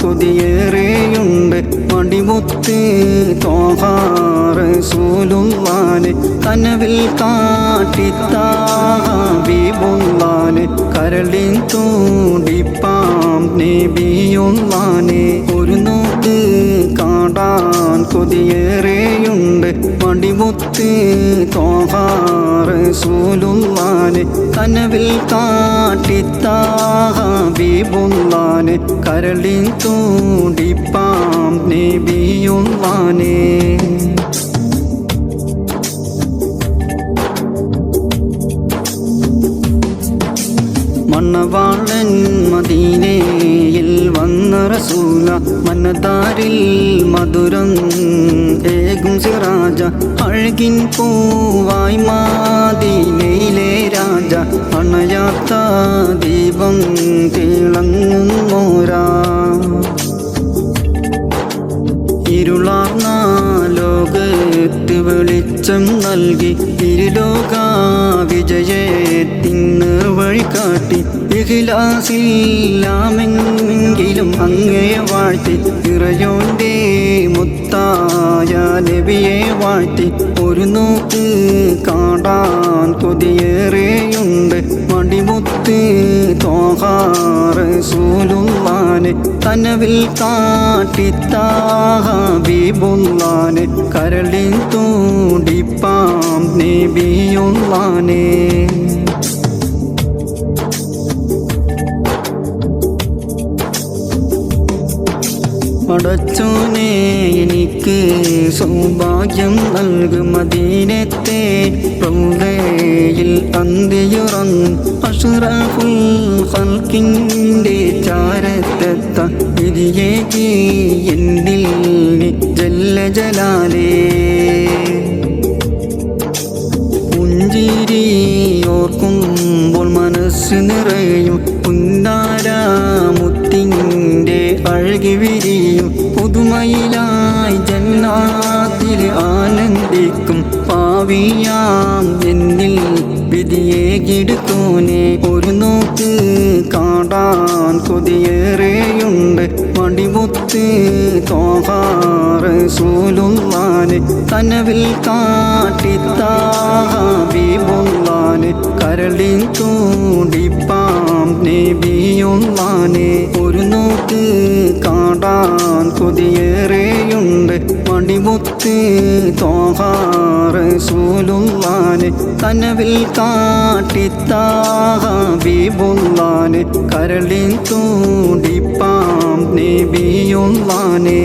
കൊതിയേറെയുണ്ട് മടിമുത്ത് ത്വാഹ റസൂലുള്ളാനെ കനവിൽ കാട്ടിത്താ ഹബീബുള്ളാനെ കരളിൻ തുടിപ്പാം നബിയുള്ളാനെ ഒരു നോക്ക് കാണാൻ കൊതിയേറെയുണ്ട് മടിമുത്ത് ത്വാഹ റസൂലുള്ളാനെ കനവിൽ കാട്ടിത്താ ഹബീബുള്ളാനെ കരളിൻ തുടിപ്പാം നബിയുള്ളാനെ മണവാളൻ മദീനയിൽ വന്ന റസൂല മനതാരിൽ മധുരം ഏകും സിറാജ അഴകിൻ പൂവായി മദീനയിലെ രാജ അണയാത്ത ദീപം തിളങ്ങുന്നോരാ ഇരുളാർന്ന ലോകത്ത് വെളിച്ചം നൽകി ഇരുലോക വിജയത്തിന് വഴികാട്ടി ഇഖ്ലാസില്ലാമെങ്കിലും അങ്ങേ വാഴ്ത്തി ഇറയോന്റെ മുത്തായ നബിയെ വാഴ്ത്തി ഒരു നോക്ക് കാണാൻ കൊതിയേറെയുണ്ട് മടിമുത്ത് ത്വാഹ റസൂലുള്ളാനെ കനവിൽ കാട്ടിത്താ ഹബീബുള്ളാനെ കരളിൻ തുടിപ്പാം നബിയുള്ളാനെ പടച്ചോനെ എനിക്ക് സൗഭാഗ്യം നൽകും മദീനത്തെ റൗളയിൽ അന്തിയുറങ്ങും അഷ്റഫുൽ ഖൽഖിന്റെ ചാരത്തെത്ത വിധിയേകി എന്നിൽ ജല്ല ജലാലേ പുഞ്ചിരി ഓർക്കുമ്പോൾ മനസ്സ് നിറയും പുന്നാരാമുത്തിൻ്റെ അഴകി വിരിയും പുതുമയിലായി ജന്നാത്തിൽ ആനന്ദിക്കും പാവിയാം എന്നിൽ വിധിയേകിടുത്തോനെ ഒരു നോക്ക് കാണാൻ കൊതിയേറെയുണ്ട് മടിമുത്ത് ത്വാഹ റസൂലുള്ളാനെ കനവിൽ കാട്ടിത്താ ഹബീബുള്ളാനെ കരളിൻ തുടിപ്പാം നബിയുള്ളാനെ ഒരു നോക്ക് കാണാൻ കൊതിയേറെയുണ്ട് മടിമുത്ത് ത്വാഹ റസൂലുള്ളാനെ കനവിൽ കാട്ടിത്താ ഹബീബുള്ളാനെ കരളിൻ തുടിപ്പാം നബിയുള്ളാനെ